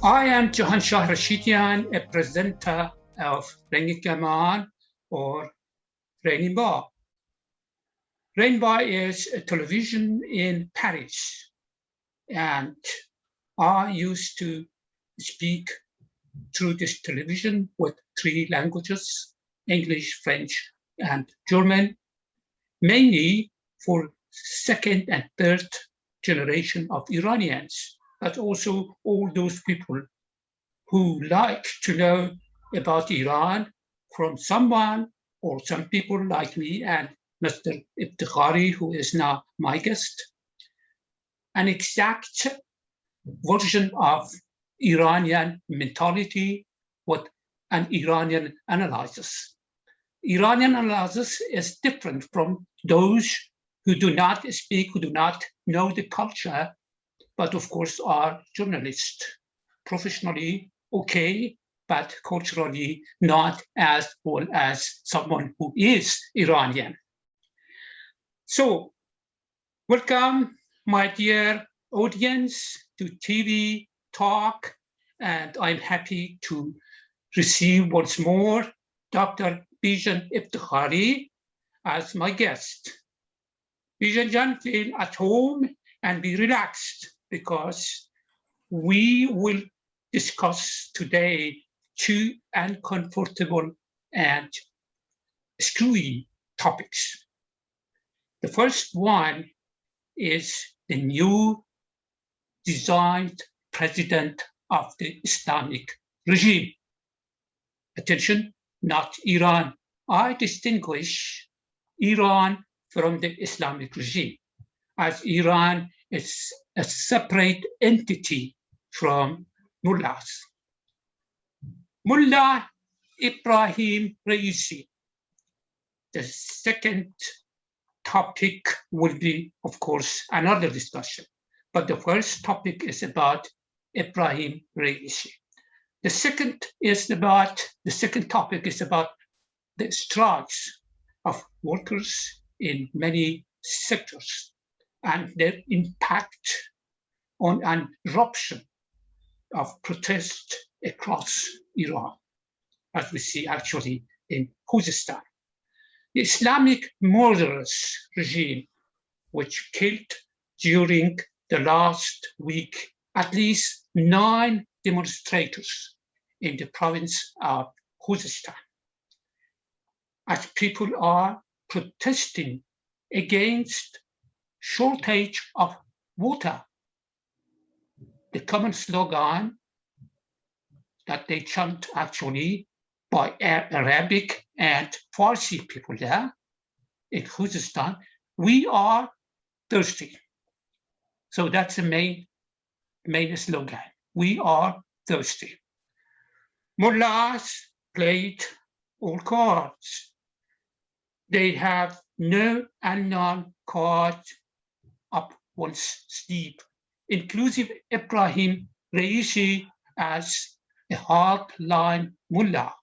I am Jahanshah Rashidian, a presenter of Rangin Kaman or Rangin. Rangin is a television in Paris, and I used to speak through this television with 3 languages, English, French, and German, mainly for second and third generation of Iranians, but also all those people who like to know about Iran from someone or some people like me and Mr. Eftekhari, who is now my guest, an exact version of Iranian mentality with an Iranian analysis. Iranian analysis is different from those who do not speak, who do not know the culture, but of course are journalists, professionally okay, but culturally not as well as someone who is Iranian. So, welcome, my dear audience, to TV Talk, and I'm happy to receive once more Dr. Bijan Eftekhari as my guest. Bijan, feel at home and be relaxed because we will discuss today 2 uncomfortable and screwy topics. The first one is the new designed president of the Islamic regime. Attention, not Iran. I distinguish Iran from the Islamic regime, as Iran is a separate entity from mullahs. Mullah Ibrahim Raisi. The second topic will be, of course, another discussion, but the first topic is about Ibrahim Raisi. The second topic is about the strikes of workers in many sectors and their impact on an eruption of protest across Iran, as we see actually in Khuzestan. The Islamic murderous regime, which killed during the last week at least 9 demonstrators in the province of Khuzestan, as people are protesting against shortage of water. The common slogan that they chant actually by Arabic and Farsi people there in Khuzestan, we are thirsty. So that's the main slogan. We are thirsty. Mullahs played all cards. They have no unknown card up one's sleeve, inclusive Ibrahim Raisi as a hardline mullah,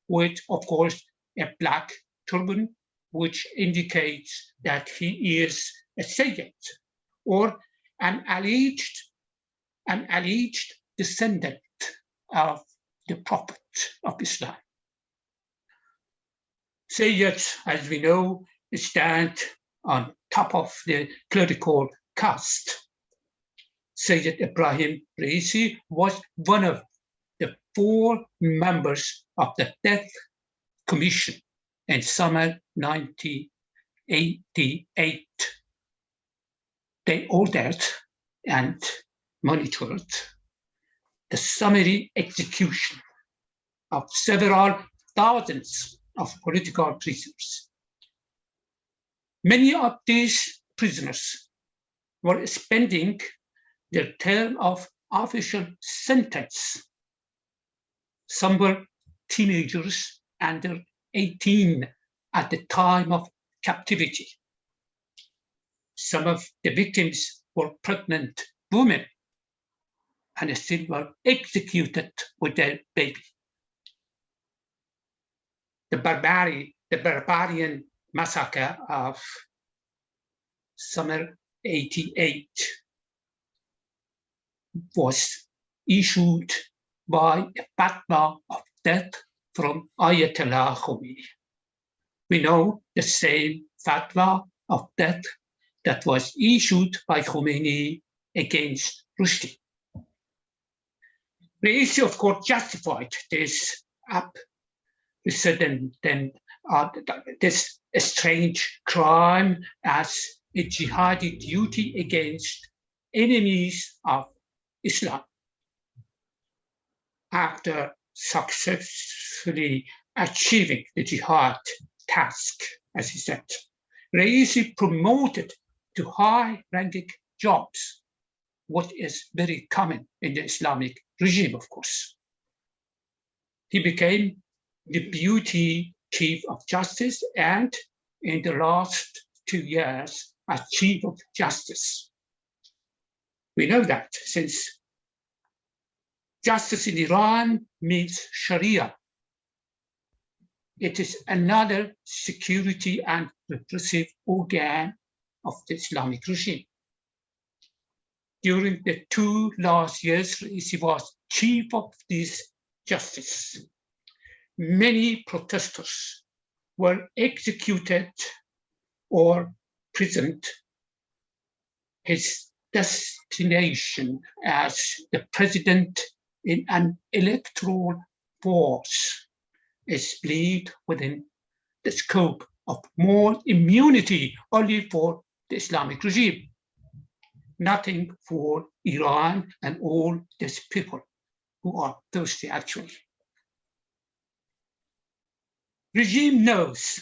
with, of course, a black turban, which indicates that he is a Sayyid or an alleged descendant of the Prophet of Islam. Sayyids, as we know, stand on top of the clerical caste. Sayyid Ibrahim Raisi was one of the 4 members of the Death Commission in summer 1988. They ordered and monitored the summary execution of several thousands of political prisoners. Many of these prisoners were spending their term of official sentence. Some were teenagers under 18 at the time of captivity. Some of the victims were pregnant women and still were executed with their baby. The barbarian massacre of summer 88 was issued by a fatwa of death from Ayatollah Khomeini. We know the same fatwa of death that was issued by Khomeini against Rushdie. Raisi, of course, justified this this strange crime as a jihadi duty against enemies of Islam. After successfully achieving the jihad task, as he said, Raisi promoted to high-ranking jobs, what is very common in the Islamic regime, of course. He became Deputy Chief of Justice and, in the last 2 years, as Chief of Justice. We know that since justice in Iran means Sharia. It is another security and repressive organ of the Islamic regime. During the 2 last years, Raisi was chief of this justice. Many protesters were executed or imprisoned. His destination as the president in an electoral force is believed within the scope of more immunity only for the Islamic regime, nothing for Iran and all these people who are thirsty, actually. Regime knows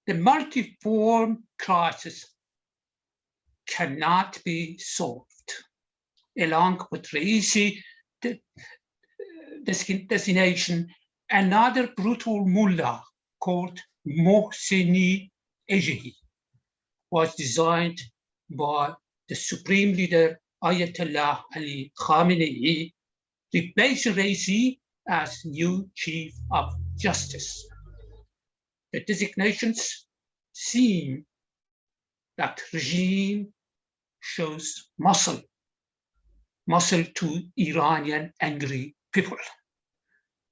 the multiform crisis cannot be solved. Along with Raisi, the designation, another brutal mullah called Mohseni Ejei was designed by the supreme leader Ayatollah Ali Khamenei, replacing Raisi as new chief of justice. The designations seem that regime shows muscle to Iranian angry people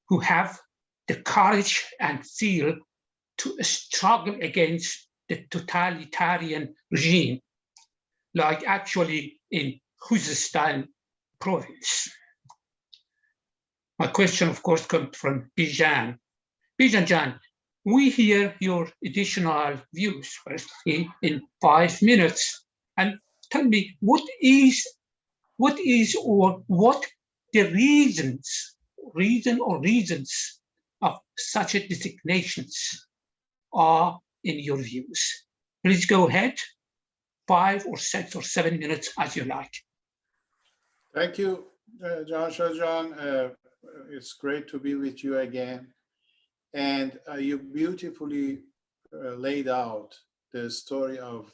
who have the courage and zeal to struggle against the totalitarian regime, like actually in Khuzestan province. My question, of course, comes from Bijan. Bijan, we hear your additional views in 5 minutes, and tell me what the reasons of such a designations are in your views. Please go ahead, 5 or 6 or 7 minutes as you like. Thank you, Jahanshah John. It's great to be with you again. And you beautifully laid out the story of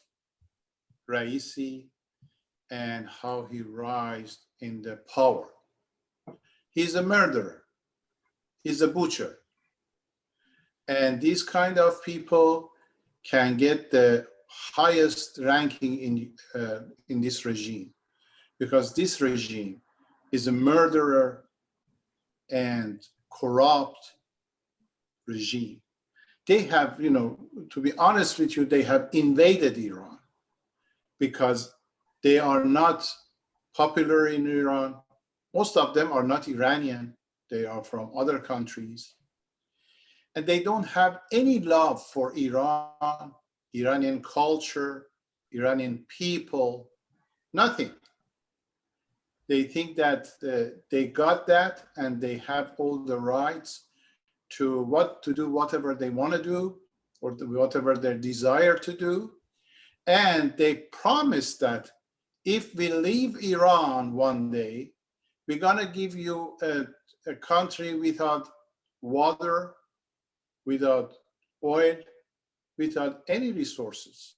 Raisi and how he rised in the power. He's a murderer. He's a butcher. And these kind of people can get the highest ranking in this regime, because this regime is a murderer and corrupt regime. They have, to be honest with you, they have invaded Iran because they are not popular in Iran. Most of them are not Iranian. They are from other countries. And they don't have any love for Iran, Iranian culture, Iranian people, nothing. They think that they got that and they have all the rights to do whatever they want to do or whatever they desire to do. And they promise that if we leave Iran one day, we're going to give you a country without water, without oil, without any resources.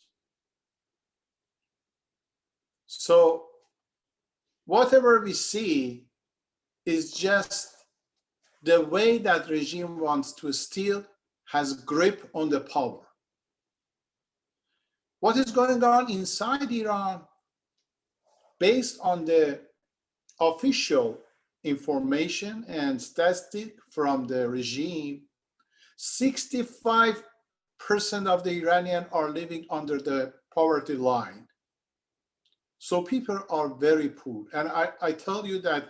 So whatever we see is just the way that regime wants to still has grip on the power. What is going on inside Iran, based on the official information and statistic from the regime, 65% of the Iranians are living under the poverty line. So people are very poor. And I tell you that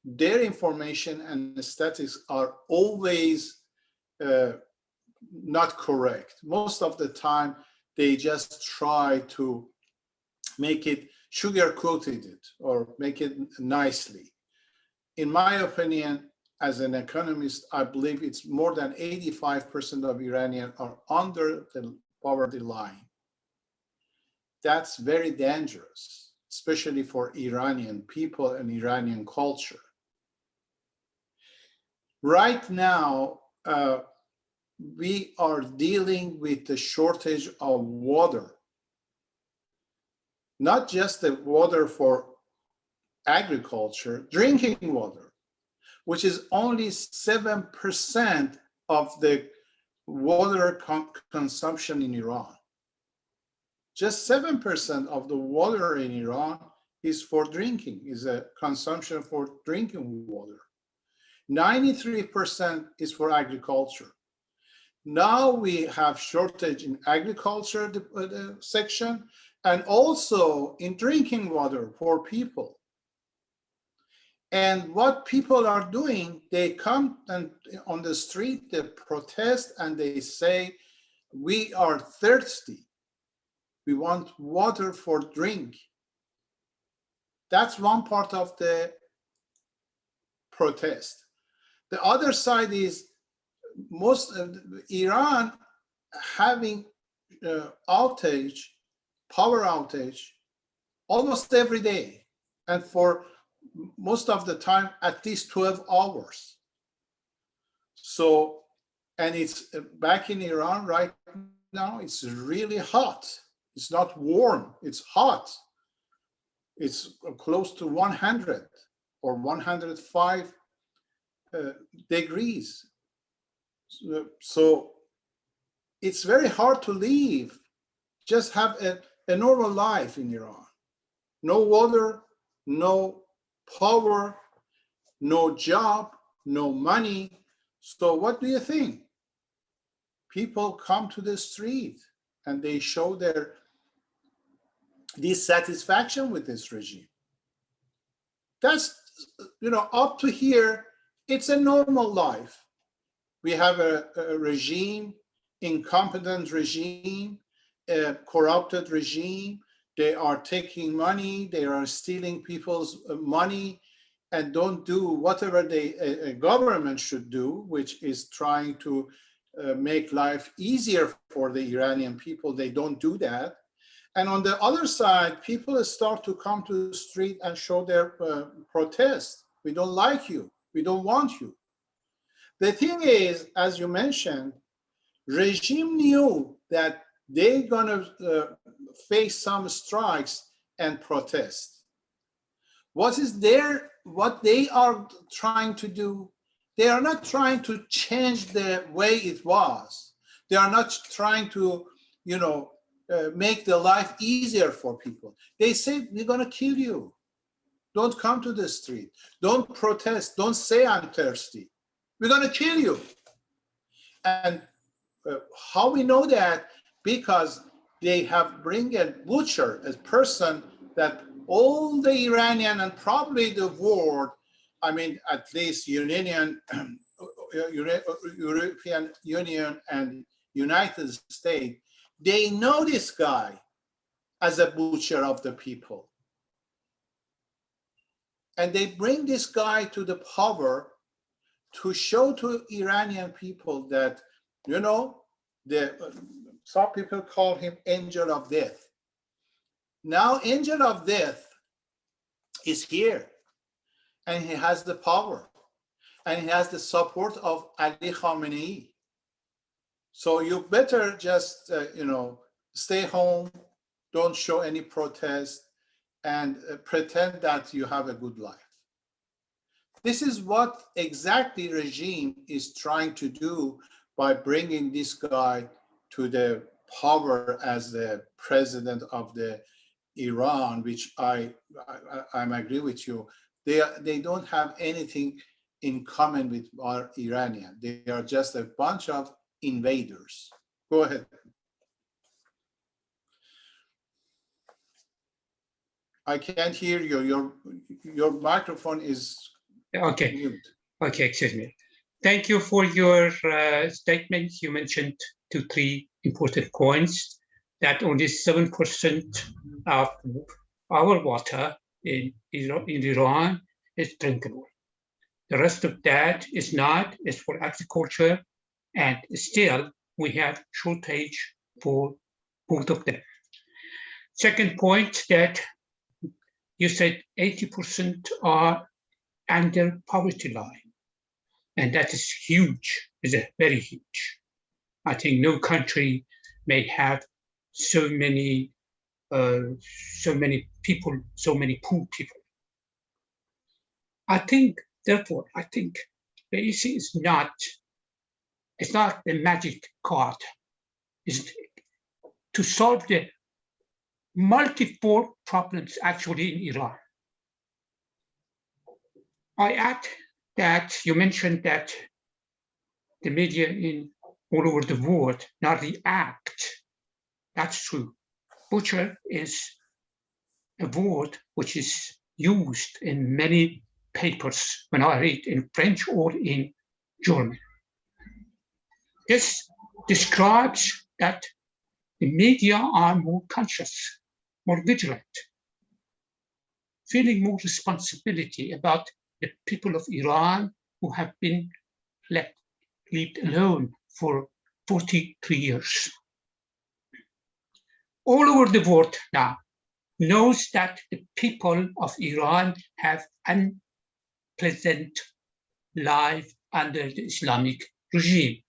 their information and statistics are always not correct. Most of the time, they just try to make it sugar-coated it or make it nicely. In my opinion, as an economist, I believe it's more than 85% of Iranians are under the poverty line. That's very dangerous, especially for Iranian people and Iranian culture. Right now, we are dealing with the shortage of water. Not just the water for agriculture, drinking water, which is only 7% of the water consumption in Iran. Just 7% of the water in Iran is for drinking, is a consumption for drinking water. 93% is for agriculture. Now we have shortage in agriculture section and also in drinking water for people. And what people are doing, they come and on the street, they protest and they say, we are thirsty. We want water for drink. That's one part of the protest. The other side is most of Iran having outage, power outage, almost every day. And for most of the time, at least 12 hours. So, and it's back in Iran right now, it's really hot. It's not warm, it's hot. It's close to 100 or 105 degrees. So it's very hard to live, just have a normal life in Iran. No water, no power, no job, no money. So what do you think? People come to the street and they show their dissatisfaction with this regime. That's, up to here, it's a normal life. We have a regime, incompetent regime, a corrupted regime. They are taking money, they are stealing people's money and don't do whatever a government should do, which is trying to make life easier for the Iranian people. They don't do that. And on the other side, people start to come to the street and show their protest. We don't like you, we don't want you. The thing is, as you mentioned, regime knew that they're gonna face some strikes and protest. What they are trying to do, they are not trying to change the way it was. They are not trying to, make the life easier for people. They say, we're gonna kill you. Don't come to the street. Don't protest. Don't say I'm thirsty. We're gonna kill you. And how we know that? Because they have bring a butcher, a person that all the Iranian and probably the world, at least European Union and United States, they know this guy as a butcher of the people. And they bring this guy to the power to show to Iranian people that, some people call him angel of death. Now, angel of death is here, and he has the power, and he has the support of Ali Khamenei. So you better just, stay home, don't show any protest, and pretend that you have a good life. This is what exactly regime is trying to do by bringing this guy to the power as the president of the Iran, which I agree with you. They don't have anything in common with our Iranian. They are just a bunch of invaders. Go ahead. I can't hear you. Your microphone is okay. mute. Okay, excuse me. Thank you for your statement. You mentioned 2-3 important points, that only 7% of our water in Iran is drinkable. The rest of that is not, it's for agriculture, and still we have shortage for both of them. Second point, that you said 80% are under poverty line, and that is huge, is very huge. I think no country may have so many people, so many poor people. I think, therefore, Raisi is not, it's not the magic card. It's to solve the multiple problems actually in Iran. I add that you mentioned that the media in all over the world not react. That's true. Butcher is a word which is used in many papers when I read in French or in German. This describes that the media are more conscious, more vigilant, feeling more responsibility about the people of Iran who have been left alone for 43 years. All over the world now knows that the people of Iran have unpleasant life under the Islamic regime,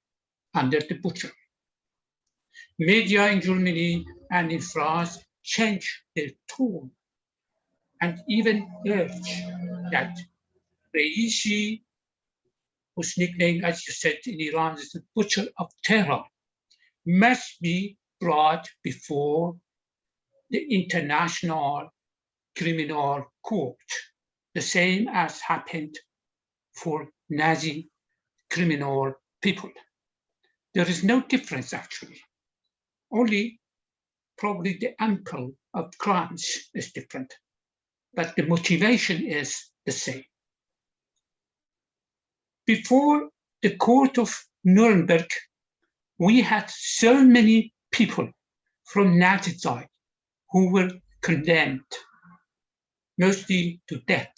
under the butcher. Media in Germany and in France change their tone and even urge that Raisi, whose nickname, as you said in Iran, is the butcher of terror, must be brought before the International Criminal Court, the same as happened for Nazi criminal people. There is no difference actually. Only probably the ample of crimes is different, but the motivation is the same. Before the court of Nuremberg, we had so many people from Nazi side who were condemned, mostly to death.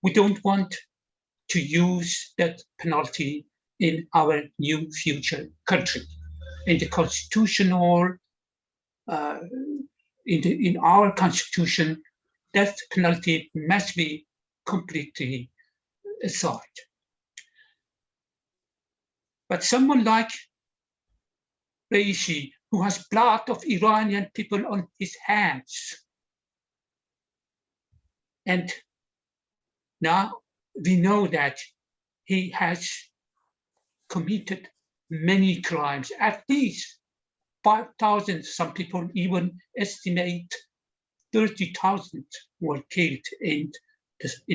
We don't want to use that penalty in our new future country. In the constitutional, in our constitution, that penalty must be completely aside. But someone like Raisi, who has blood of Iranian people on his hands, and now we know that he has committed many crimes, at least 5,000, some people even estimate 30,000 were killed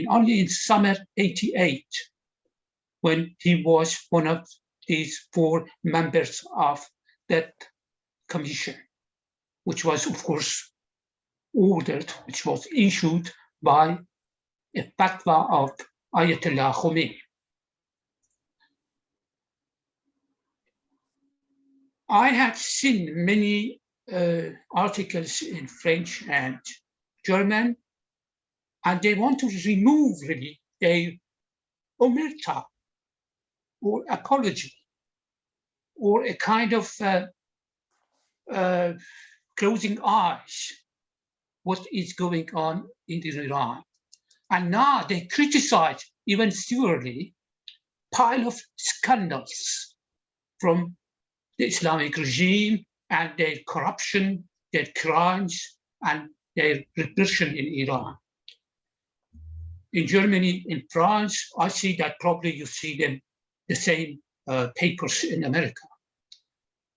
only in summer '88, when he was one of these 4 members of that commission, which was of course ordered, which was issued by a fatwa of Ayatollah Khomeini. I had seen many articles in French and German, and they want to remove really their omerta or apology or a kind of closing eyes what is going on in Iran. And now they criticize even severely pile of scandals from the Islamic regime and their corruption, their crimes, and their repression in Iran. In Germany, in France, I see that probably you see them, the same papers in America.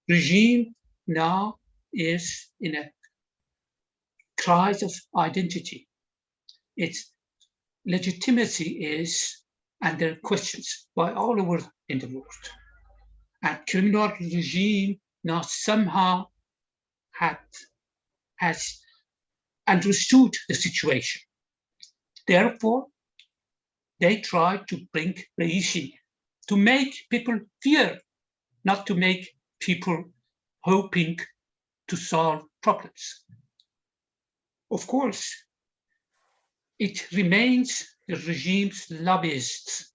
Regime now is in a crisis of identity. its legitimacy is under questions by all over in the world. And criminal regime now somehow has understood the situation. Therefore, they try to bring Raisi to make people fear, not to make people hoping to solve problems. Of course, it remains the regime's lobbyists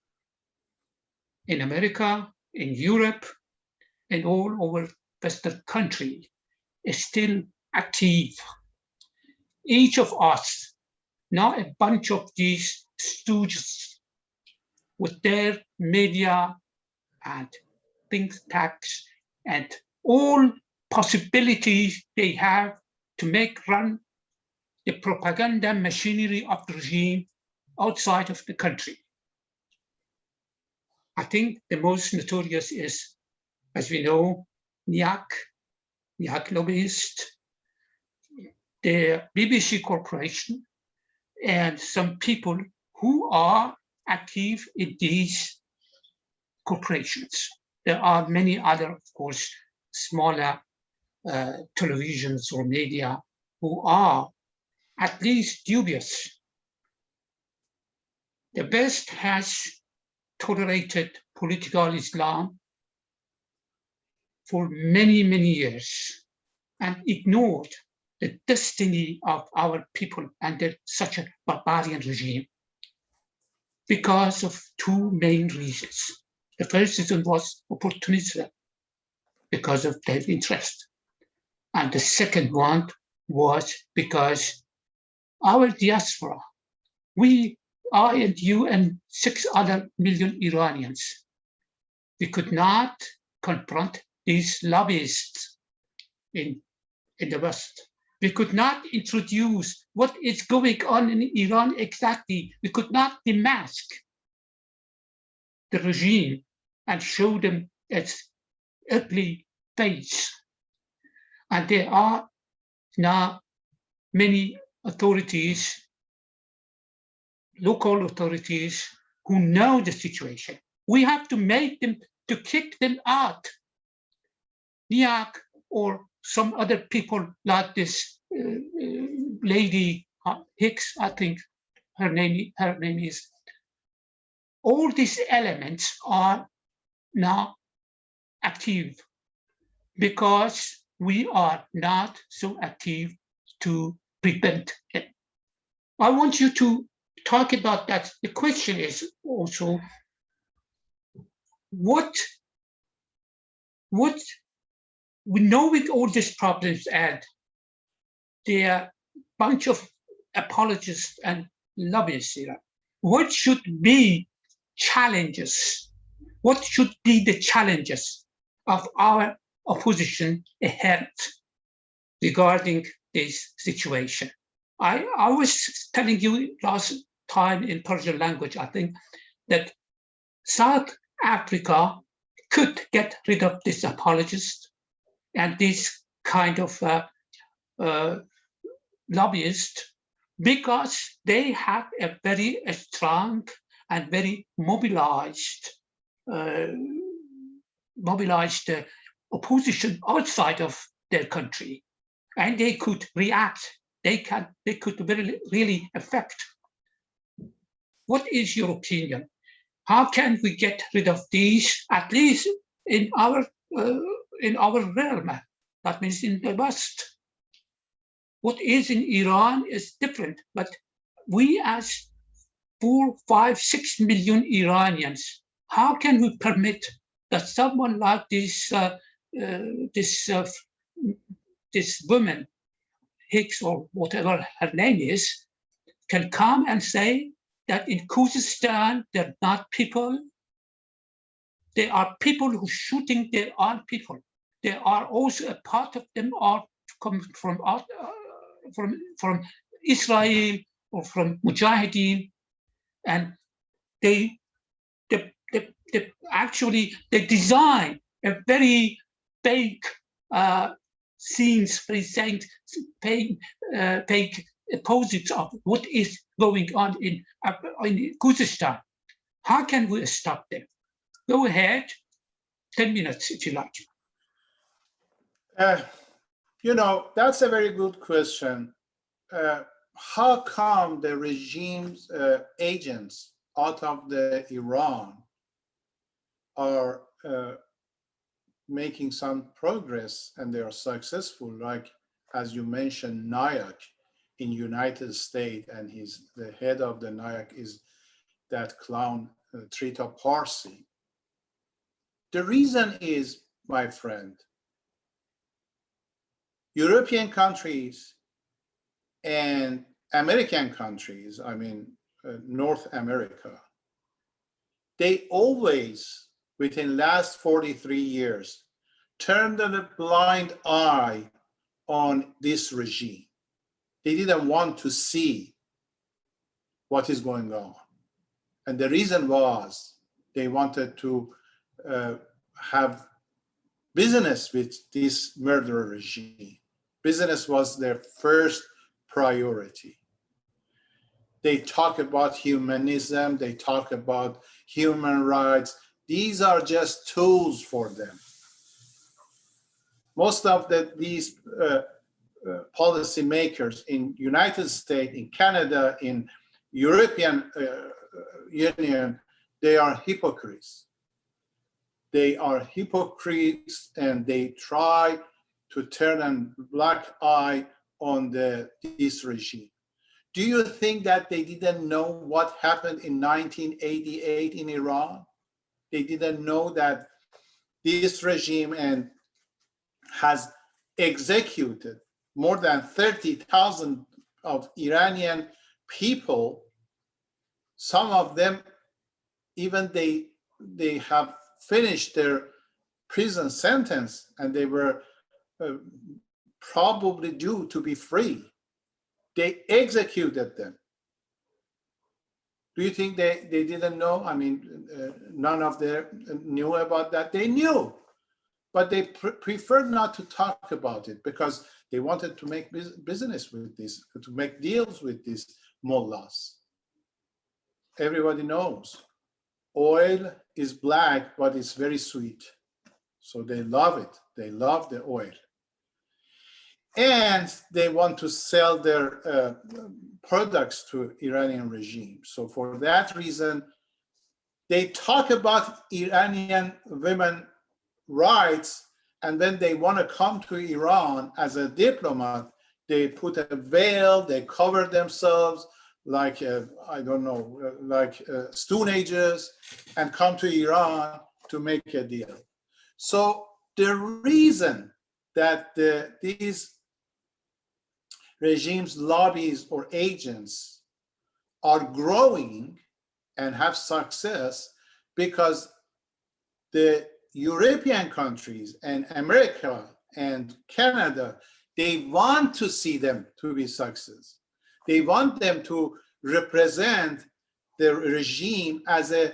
in America, in Europe, and all over Western countries is still active. Each of us, now a bunch of these stooges with their media and think tanks and all possibilities they have to make run the propaganda machinery of the regime outside of the country. I think the most notorious is, as we know, NIAC lobbyist, the BBC Corporation, and some people who are active in these corporations. There are many other, of course, smaller televisions or media who are at least dubious. The West has tolerated political Islam for many, many years and ignored the destiny of our people under such a barbarian regime because of two main reasons. The first reason was opportunism because of their interest. And the second one was because our diaspora, I and you and 6 other million Iranians, we could not confront these lobbyists in the West. We could not introduce what is going on in Iran exactly. We could not demask the regime and show them its ugly face. And there are now many authorities, local authorities, who know the situation. We have to make them, to kick them out. NIAC or some other people like this lady Hicks, I think her name is. All these elements are now active because we are not so active to prevent it. I want you to talk about that. The question is also, what we know with all these problems and the bunch of apologists and lobbyists here, what should be challenges? What should be the challenges of our opposition ahead regarding this situation? I was telling you last time in Persian language, I think, that South Africa could get rid of this apologist and this kind of lobbyist because they have a very strong and very mobilized opposition outside of their country, and they could react. They could really affect. What is your opinion? How can we get rid of these, at least in our realm? That means in the West. What is in Iran is different, but we as 4, 5, 6 million Iranians, how can we permit that someone like this woman, Hicks or whatever her name is, can come and say that in Khuzestan they're not people. They are people who are shooting their own people. They are also a part of them are coming from Israel or from Mujahideen, and they actually design a very fake scenes, fake opposite of what is going on in Khuzestan. How can we stop them? Go ahead, 10 minutes if you like. That's a very good question. How come the regime's agents out of Iran are making some progress and they are successful, like, as you mentioned, Nayak in United States, and the head of the Nayak is that clown Trita Parsi. The reason is, my friend, European countries and American countries, I mean, North America, they always, within last 43 years, turned a blind eye on this regime. They didn't want to see what is going on. And the reason was they wanted to have business with this murderer regime. Business was their first priority. They talk about humanism, they talk about human rights. These are just tools for them. Most of these policy makers in United States, in Canada, in European Union, they are hypocrites. They are hypocrites, and they try to turn a black eye on this regime. Do you think that they didn't know what happened in 1988 in Iran? They didn't know that this regime has executed more than 30,000 of Iranian people. Some of them, even they have finished their prison sentence, and they were probably due to be free. They executed them. Do you think they didn't know? I mean, none of them knew about that. They knew, but they preferred not to talk about it because they wanted to make business with this, to make deals with these mullahs. Everybody knows oil is black, but it's very sweet. So they love it. They love the oil. And they want to sell their products to Iranian regime. So for that reason, they talk about Iranian women rights, and when they want to come to Iran as a diplomat, they put a veil, they cover themselves like, I don't know, like Stone Ages, and come to Iran to make a deal. So the reason that these regimes, lobbies, or agents are growing and have success because the European countries and America and Canada, they want to see them to be success. They want them to represent the regime as a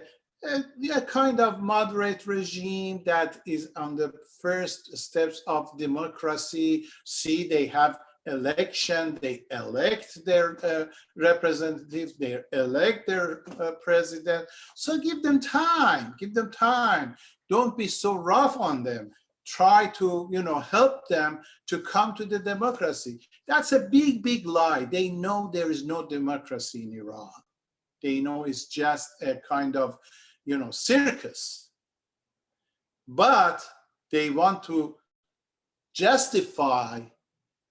kind of moderate regime that is on the first steps of democracy. See, they have election, they elect their representatives, they elect their president. So give them time, give them time. Don't be so rough on them. Try to, help them to come to the democracy. That's a big, big lie. They know there is no democracy in Iran. They know it's just a kind of, circus. But they want to justify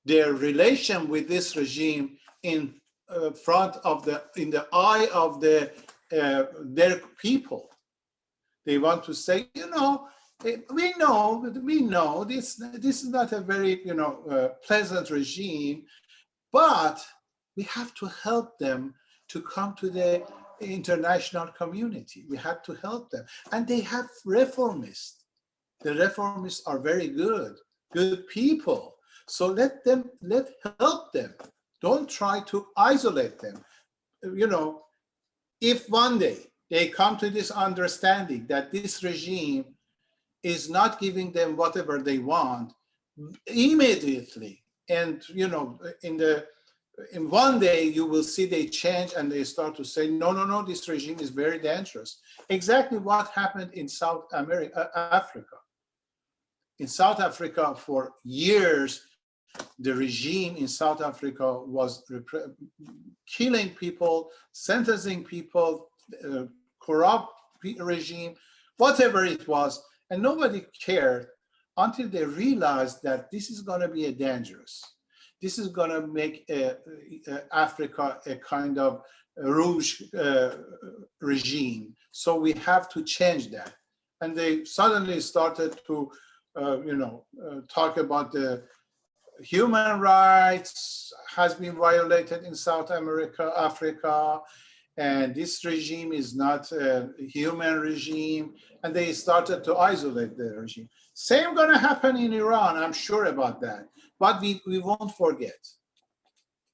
their relation with this regime in the eye of their people. They want to say, we know this is not a very pleasant regime, but we have to help them to come to the international community. We have to help them, and they have reformists. The reformists are very good people. So let help them. Don't try to isolate them. If one day they come to this understanding that this regime is not giving them whatever they want immediately, and in the in one day you will see they change and they start to say, no, this regime is very dangerous. Exactly what happened in South Africa. In South Africa, for years, the regime in South Africa was killing people, sentencing people, corrupt regime, whatever it was, and nobody cared until they realized that this is going to be dangerous. This is going to make Africa a kind of rouge regime. So we have to change that. And they suddenly started to, talk about the human rights has been violated in South Africa, and this regime is not a human regime. And they started to isolate the regime. Same going to happen in Iran, I'm sure about that. But we won't forget.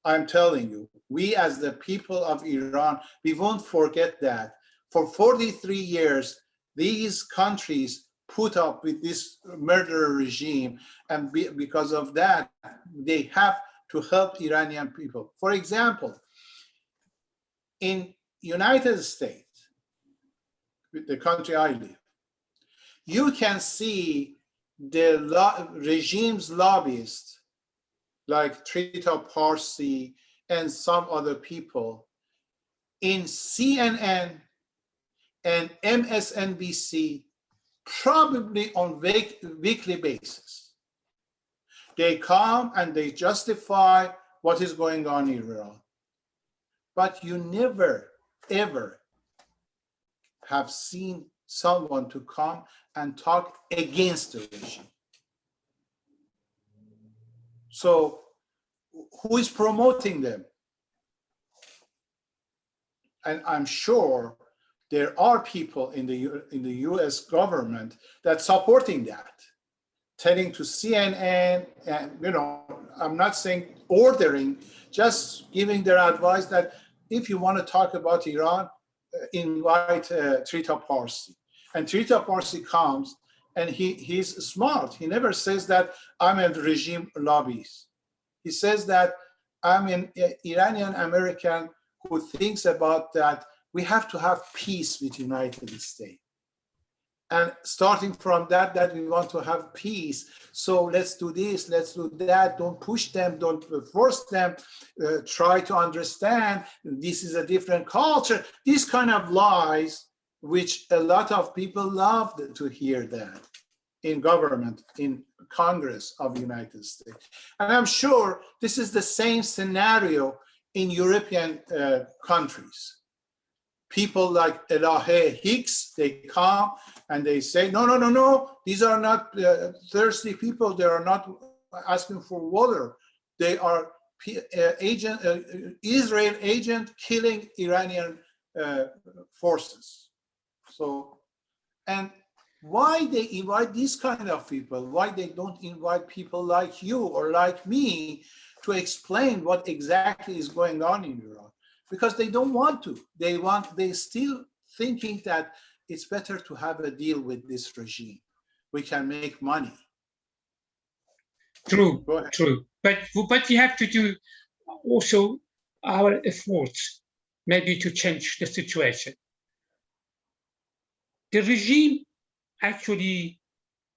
I'm telling you, we as the people of Iran, we won't forget that. For 43 years, these countries put up with this murderer regime, and because of that, they have to help Iranian people. For example, in United States, the country I live, you can see the regime's lobbyists like Trita Parsi and some other people in CNN and MSNBC, probably on weekly basis. They come and they justify what is going on in Iran. But you never, ever have seen someone to come and talk against the regime. So who is promoting them? And I'm sure there are people in the US government that's supporting that, telling to CNN, and I'm not saying ordering, just giving their advice that if you want to talk about Iran, invite Trita Parsi. And Trita Parsi comes, and he's smart. He never says that I'm a regime lobbyist. He says that I'm an Iranian American who thinks about that we have to have peace with the United States. And starting from that we want to have peace. So let's do this, let's do that. Don't push them, don't force them. Try to understand this is a different culture. These kind of lies, which a lot of people love to hear that in government, in Congress of the United States. And I'm sure this is the same scenario in European countries. People like Elahe Hicks, they come and they say, no, these are not thirsty people. They are not asking for water. They are Israel agent killing Iranian forces. So, and why they invite these kind of people? Why they don't invite people like you or like me to explain what exactly is going on in Iran? Because they don't want to. They still thinking that it's better to have a deal with this regime. We can make money. True. But we have to do also our efforts, maybe to change the situation. The regime actually,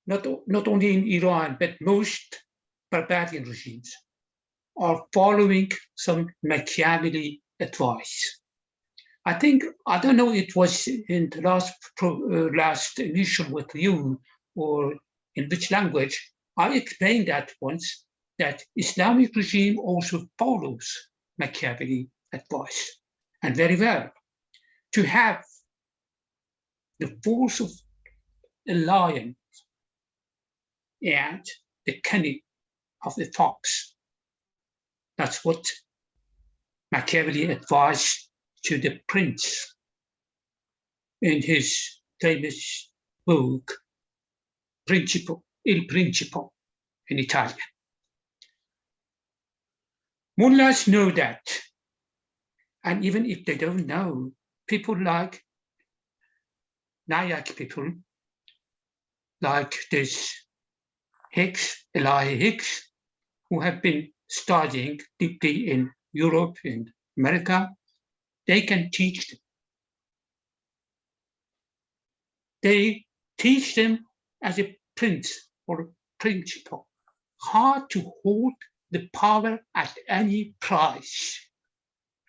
not only in Iran, but most barbarian regimes are following some Machiavelli advice. I don't know, it was in the last emission with you or in which language, I explained that once, that Islamic regime also follows Machiavelli advice, and very well. To have the force of a lion and the cunning of the fox. That's what Machiavelli advised to the prince in his famous book, Il Principe in Italian. Mullahs know that. And even if they don't know, people like Nayak people, like this Hicks, Elahi Hicks, who have been studying deeply in Europe, in America, they can teach them. They teach them as a principle how to hold the power at any price,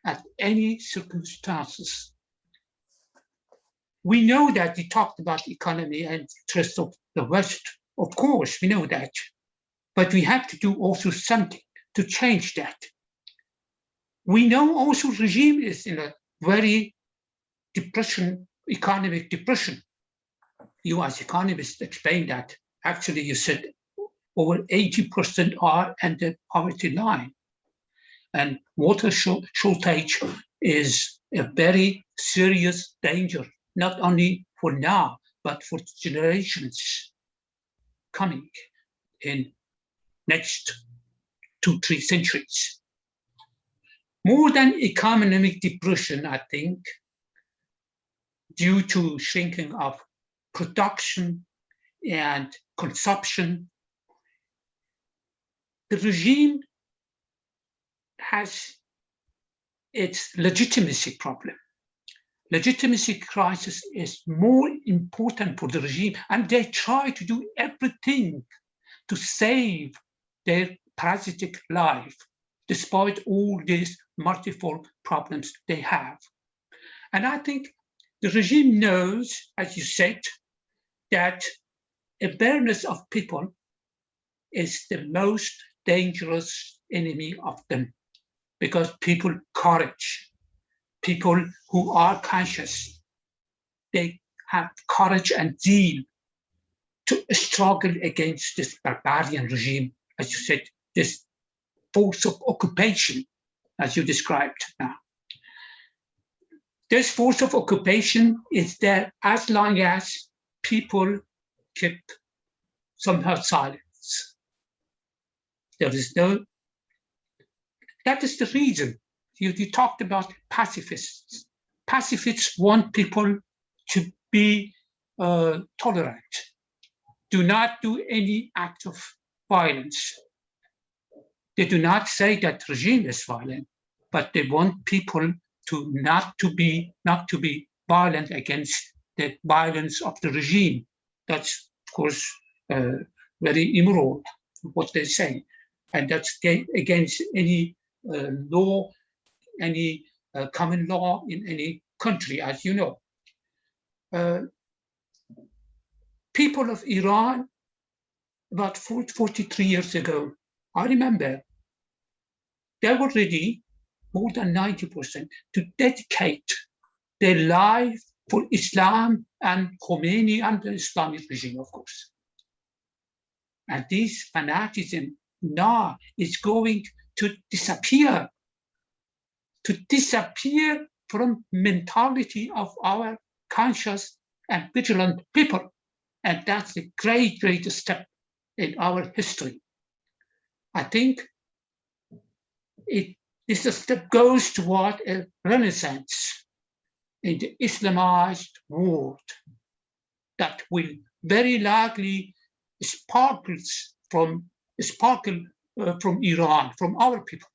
at any circumstances. We know that we talked about economy and interest of the West. Of course, we know that. But we have to do also something to change that. We know also regime is in a very economic depression. You as economists explained that. Actually, you said over 80% are at the poverty line. And water shortage is a very serious danger, not only for now, but for generations coming in next 2-3 centuries. More than economic depression, I think, due to shrinking of production and consumption, the regime has its legitimacy problem. Legitimacy crisis is more important for the regime, and they try to do everything to save their parasitic life, despite all these multiple problems they have. And I think the regime knows, as you said, that a bareness of people is the most dangerous enemy of them, because people courage, people who are conscious, they have courage and zeal to struggle against this barbarian regime, as you said, this force of occupation, as you described now. This force of occupation is there as long as people keep somehow silence. There is no, that is the reason. You talked about pacifists. Pacifists want people to be tolerant, do not do any act of violence. They do not say that regime is violent, but they want people to not to be violent against the violence of the regime. That's, of course, very immoral, what they say. And that's against any law, any common law in any country, as you know. People of Iran, about 43 years ago, I remember, they were ready, more than 90%, to dedicate their life for Islam and Khomeini and the Islamic regime, of course. And this fanaticism now is going to disappear from mentality of our conscious and vigilant people. And that's a great, great step in our history. I think this step goes toward a renaissance in the Islamized world that will very likely sparkle from Iran, from our people.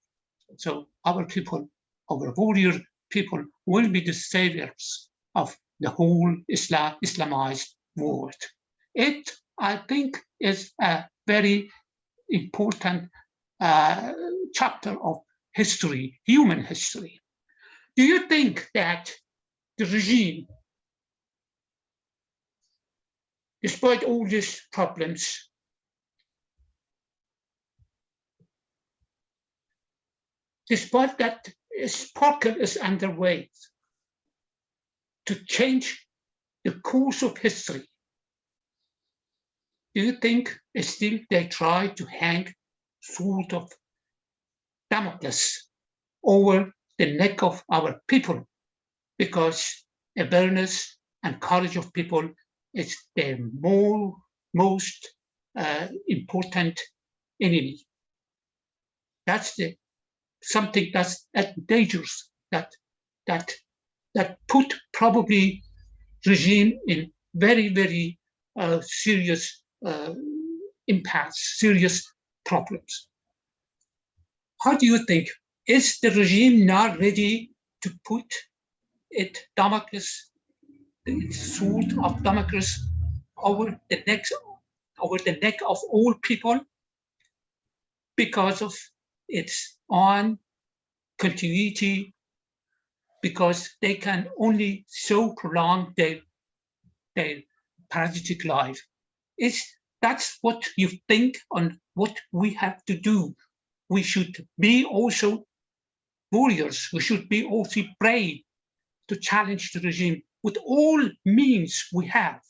So our people, our warrior people, will be the saviors of the whole Islamized world. It, I think, is a very important chapter of history, human history. Do you think that the regime, despite all these problems, despite that a sparkle is underway to change the course of history, do you think still they try to hang sword of Damocles over the neck of our people, because awareness and courage of people is their most important enemy? That's something that's dangerous, that put probably regime in very, very serious impasse, serious problems. How do you think Is the regime not ready to put the sword of Damocles over the neck of all people because of its own continuity, because they can only so prolong their parasitic life? That's what you think on what we have to do. We should be also warriors. We should be also brave to challenge the regime with all means we have.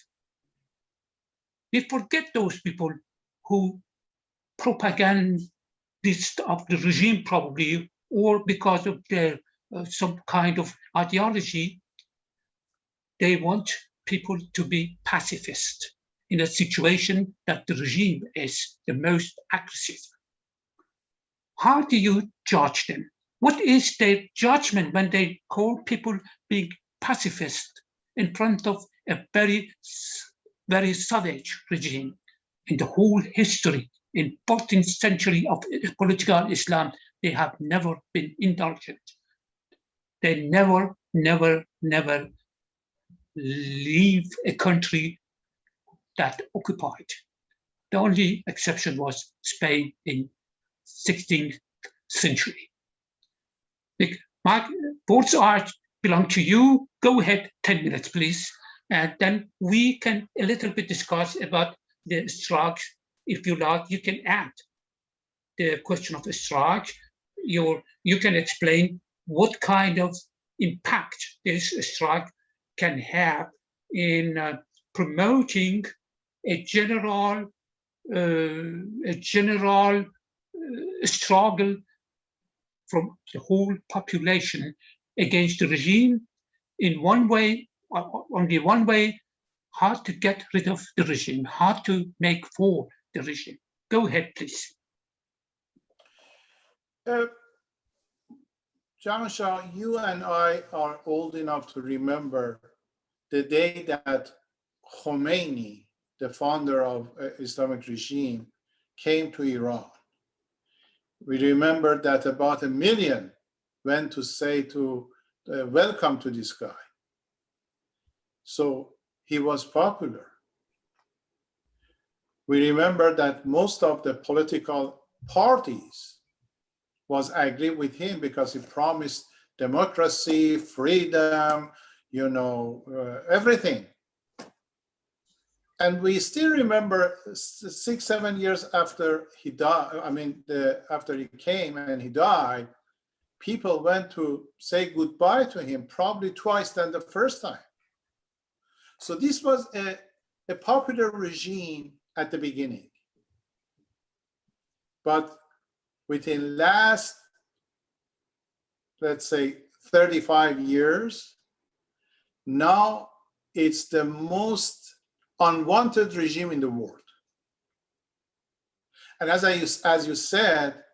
We forget those people who propagandists of the regime probably, or because of their some kind of ideology, they want people to be pacifist in a situation that the regime is the most aggressive. How do you judge them? What is their judgment when they call people being pacifist in front of a very, very savage regime? In the whole history, in 14th century of political Islam, they have never been indulgent. They never leave a country that occupied. The only exception was Spain in 16th century. Mark, both belong to you. Go ahead, 10 minutes, please. And then we can a little bit discuss about the strikes. If you like, you can add the question of the strike. You can explain what kind of impact this strike can have in promoting a general struggle from the whole population against the regime. In one way, only one way, how to get rid of the regime, how to make for the regime. Go ahead, please. Jahanshah, you and I are old enough to remember the day that Khomeini, the founder of Islamic regime, came to Iran. We remember that about 1 million went to say welcome to this guy. So he was popular. We remember that most of the political parties was agree with him because he promised democracy, freedom, everything. And we still remember 6-7 years after he died, after he came and he died, people went to say goodbye to him probably twice than the first time. So this was a popular regime at the beginning. But within last, let's say, 35 years, now it's the most unwanted regime in the world. And as you said,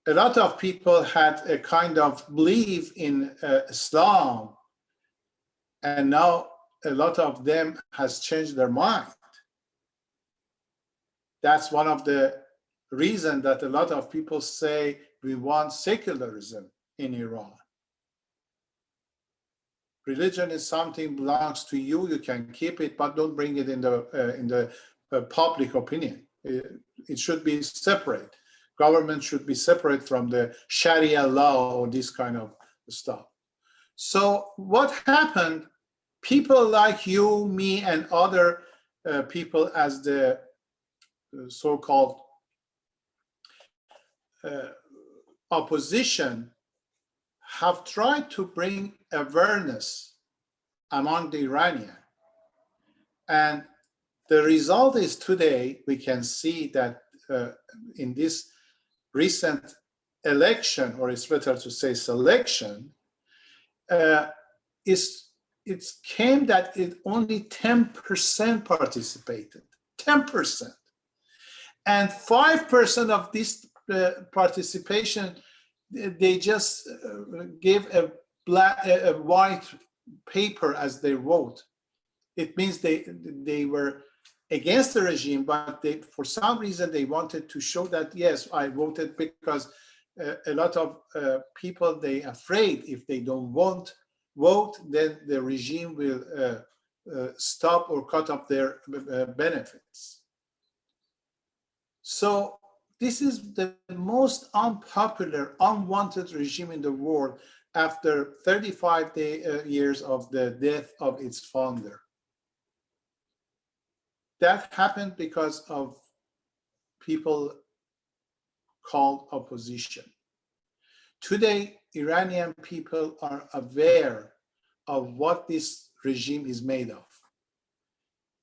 a lot of people had a kind of belief in Islam, and now a lot of them has changed their mind. That's one of the reasons that a lot of people say we want secularism in Iran. Religion is something belongs to you. You can keep it, but don't bring it in the public opinion. It should be separate. Government should be separate from the Sharia law or this kind of stuff. So what happened? People like you, me, and other people as the so-called opposition have tried to bring awareness among the Iranian. And the result is today, we can see that in this recent election, or it's better to say selection, it came that only 10% participated, 10%. And 5% of this participation, they just gave a white paper as their vote. It means they were against the regime, but for some reason they wanted to show that, yes, I voted because a lot of people, they afraid if they don't vote, then the regime will stop or cut off their benefits. So this is the most unpopular, unwanted regime in the world after 35 years of the death of its founder. That happened because of people called opposition. Today, Iranian people are aware of what this regime is made of.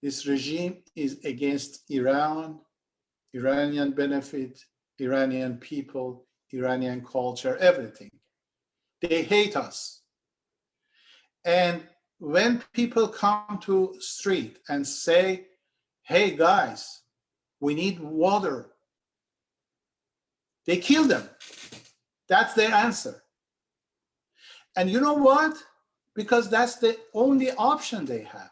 This regime is against Iran, Iranian benefit, Iranian people, Iranian culture, everything. They hate us. And when people come to street and say, hey guys, we need water, they kill them. That's their answer. And you know what? Because that's the only option they have.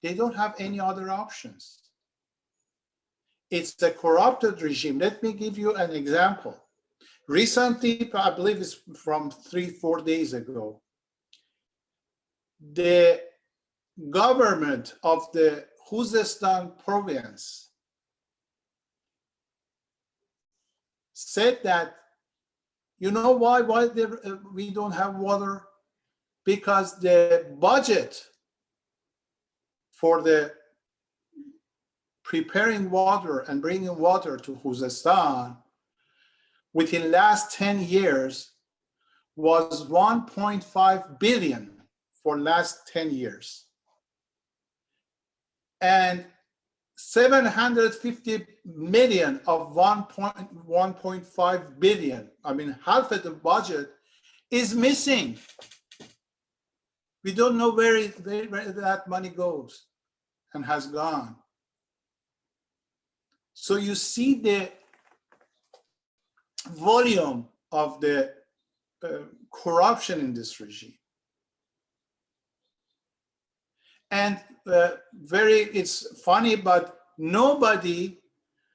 They don't have any other options. It's a corrupted regime. Let me give you an example. Recently, I believe it's from 3-4 days ago, the government of the Khuzestan province said that, you know why we don't have water? Because the budget for the preparing water and bringing water to Khuzestan within last 10 years was 1.5 billion for last 10 years. And 750 million of 1.5 billion, I mean, half of the budget is missing. We don't know where that money goes and has gone. So you see the volume of the corruption in this regime. And it's funny, but nobody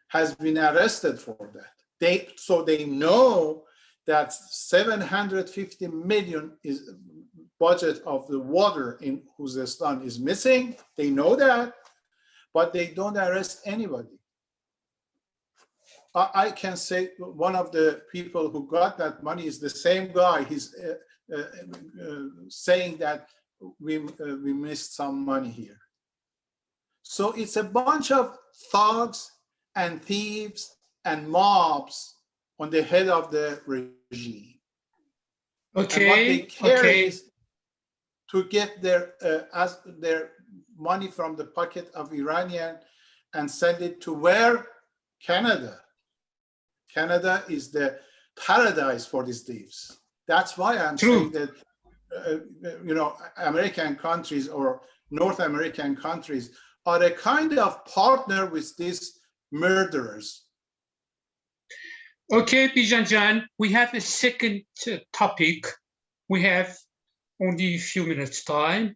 has been arrested for that. So they know that 750 million is budget of the water in Khuzestan is missing. They know that, but they don't arrest anybody. I can say one of the people who got that money is the same guy. He's saying that we missed some money here. So it's a bunch of thugs and thieves and mobs on the head of the regime. Okay. And what they care is to get their money from the pocket of Iranian and send it to where? Canada. Canada is the paradise for these thieves. That's why I'm saying that American countries or North American countries are a kind of partner with these murderers. Okay, Bijan, we have a second topic. We have only a few minutes time.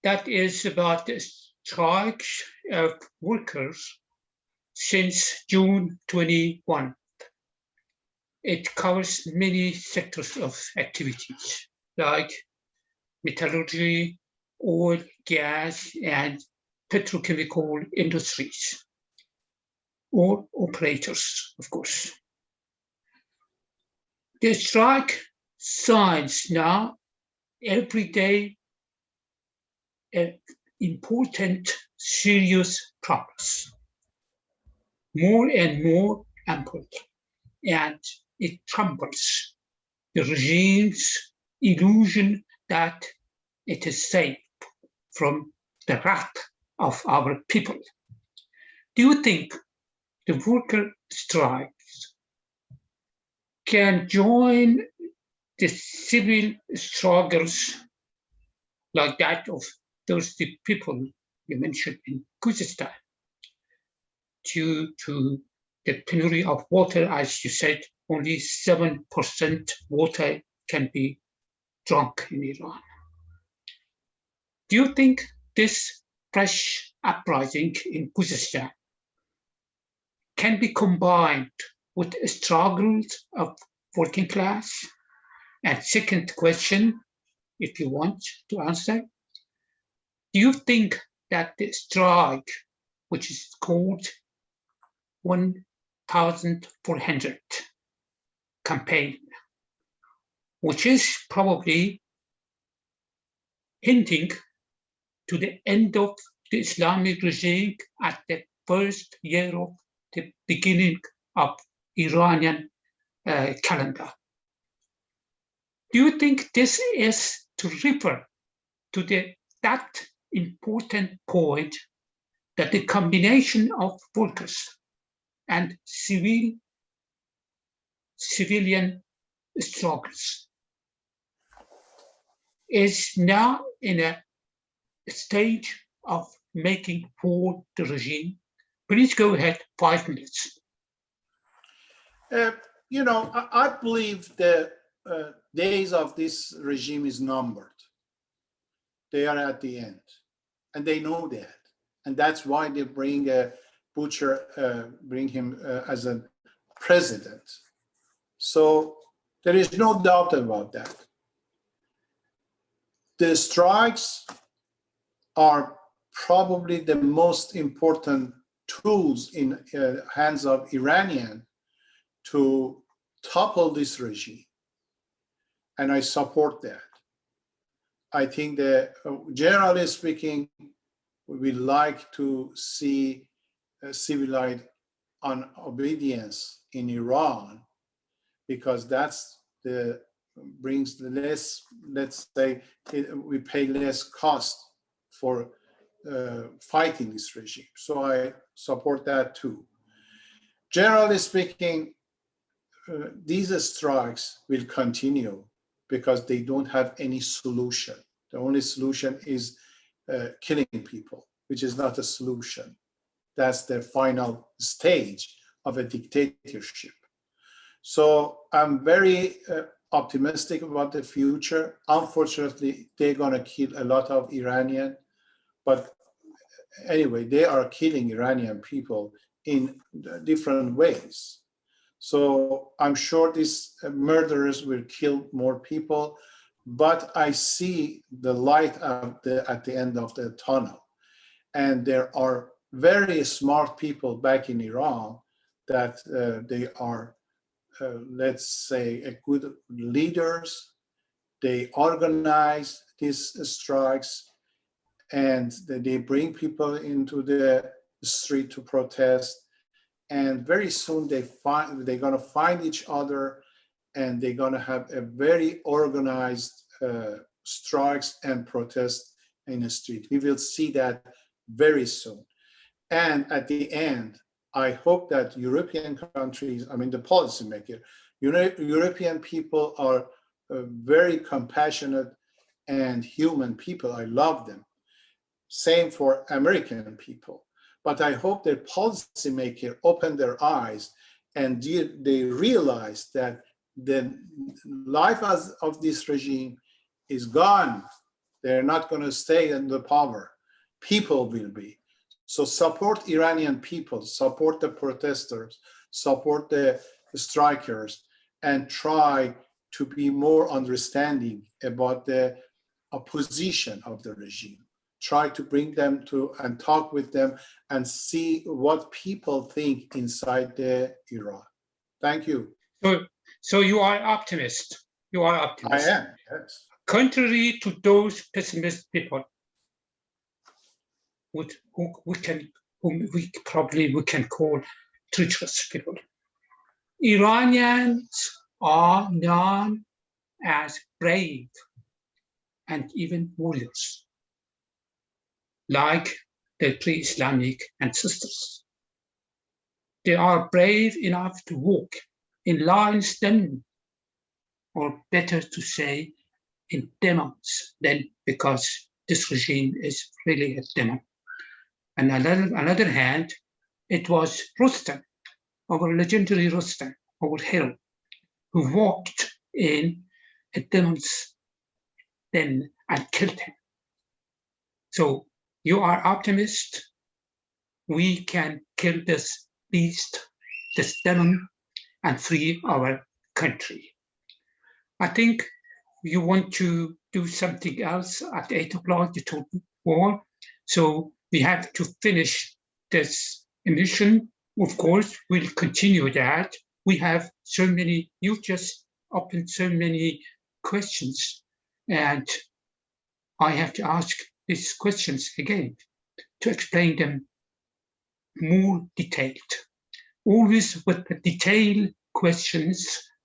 That is about the strikes of workers since June 21. It covers many sectors of activities like metallurgy, oil, gas, and petrochemical industries, or operators, of course. The strike signs now every day important, serious progress, more and more ample, and it crumbles the regime's illusion that it is safe from the wrath of our people. Do you think the worker strikes can join the civil struggles like that of those people you mentioned in Khuzestan due to the penury of water? As you said, only 7% water can be drunk in Iran. Do you think this fresh uprising in Khuzestan can be combined with struggles of working class? And second question, if you want to answer, do you think that the strike, which is called 1,400 campaign, which is probably hinting to the end of the Islamic regime at the first year of the beginning of Iranian calendar. Do you think this is to refer to that important point that the combination of workers and civilian struggles is now in a stage of making for the regime? Please go ahead, 5 minutes. You know, I believe the days of this regime is numbered. They are at the end, and they know that. And that's why they bring bring him as a president. So there is no doubt about that. The strikes are probably the most important tools in hands of Iranian to topple this regime. And I support that. I think that generally speaking, we like to see civilized obedience in Iran, because that's brings the less, let's say, we pay less cost for fighting this regime. So I support that too. Generally speaking, these strikes will continue because they don't have any solution. The only solution is killing people, which is not a solution. That's the final stage of a dictatorship. So I'm very optimistic about the future. Unfortunately, they're gonna kill a lot of Iranian, but anyway, they are killing Iranian people in different ways. So I'm sure these murderers will kill more people, but I see the light at the end of the tunnel. And there are very smart people back in Iran that they are, let's say, good leaders. They organize these strikes and they bring people into the street to protest. And very soon they're gonna find each other, and they're gonna have a very organized strikes and protests in the street. We will see that very soon. And at the end, I hope that European countries, I mean the policymaker, European people are very compassionate and human people. I love them. Same for American people. But I hope that policymakers open their eyes and they realize that the life of this regime is gone. They're not going to stay in the power. People will be. So support Iranian people, support the protesters, support the strikers, and try to be more understanding about the opposition of the regime. Try to bring them to and talk with them and see what people think inside the Iran. Thank you. So you are optimist. You are optimist. I am, yes. Contrary to those pessimist people, whom we can call treacherous people. Iranians are known as brave and even warriors, like their pre-Islamic ancestors. They are brave enough to walk in lions then, or better to say, in demons then, because this regime is really a demon. And on the other hand, it was Rustam, our legendary Rustam, our hero, who walked in a demon's den and killed him. So you are optimist. We can kill this beast, this demon, and free our country. I think you want to do something else at 8 o'clock, you told me more. So we have to finish this emission. Of course, we'll continue that. We have so many, you just opened so many questions, and I have to ask these questions again to explain them more detailed. Always with the detailed questions,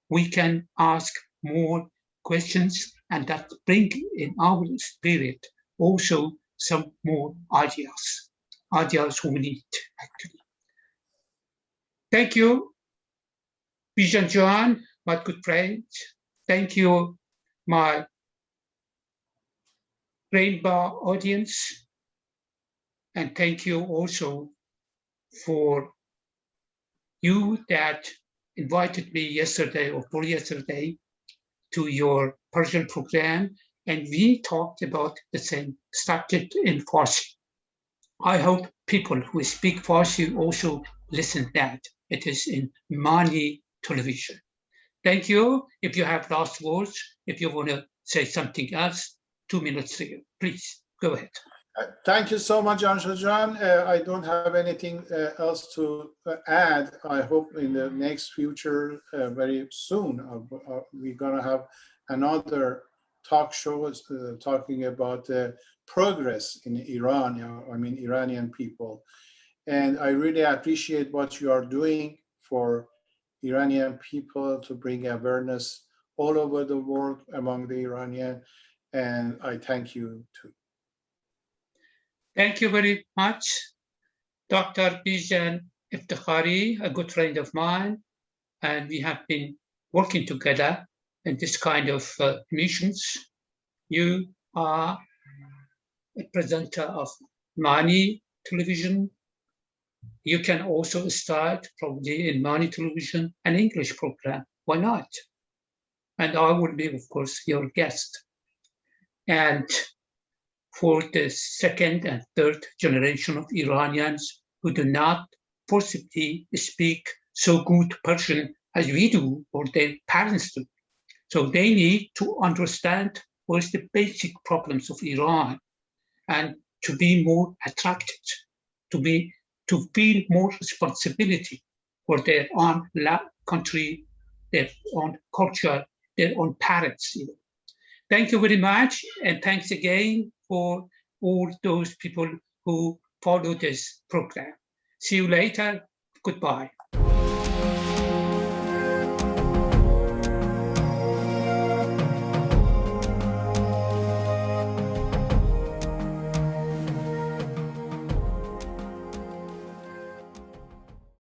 we can ask more questions, and that bring in our spirit also some more ideas we need actually. Thank you, Bijan Johan, my good friend. Thank you, my Rainbow audience. And thank you also for you that invited me yesterday or for yesterday to your Persian program, and we talked about the same subject in Farsi. I hope people who speak Farsi also listen that. It is in Mani television. Thank you. If you have last words, if you want to say something else, 2 minutes to you. Please, go ahead. Thank you so much, Jahanshah. I don't have anything else to add. I hope in the next future, very soon, we're going to have another talk show talking about progress in Iran, I mean, Iranian people. And I really appreciate what you are doing for Iranian people to bring awareness all over the world among the Iranian. And I thank you too. Thank you very much, Dr. Bijan Eftekhari, a good friend of mine, and we have been working together in this kind of missions. You are a presenter of Mani television. You can also start probably in Mani television an English program. Why not? And I will be, of course, your guest. And for the second and third generation of Iranians who do not possibly speak so good Persian as we do or their parents do. So they need to understand what is the basic problems of Iran and to be more attracted, to feel more responsibility for their own country, their own culture, their own parents. Thank you very much, and thanks again for all those people who follow this program. See you later. Goodbye.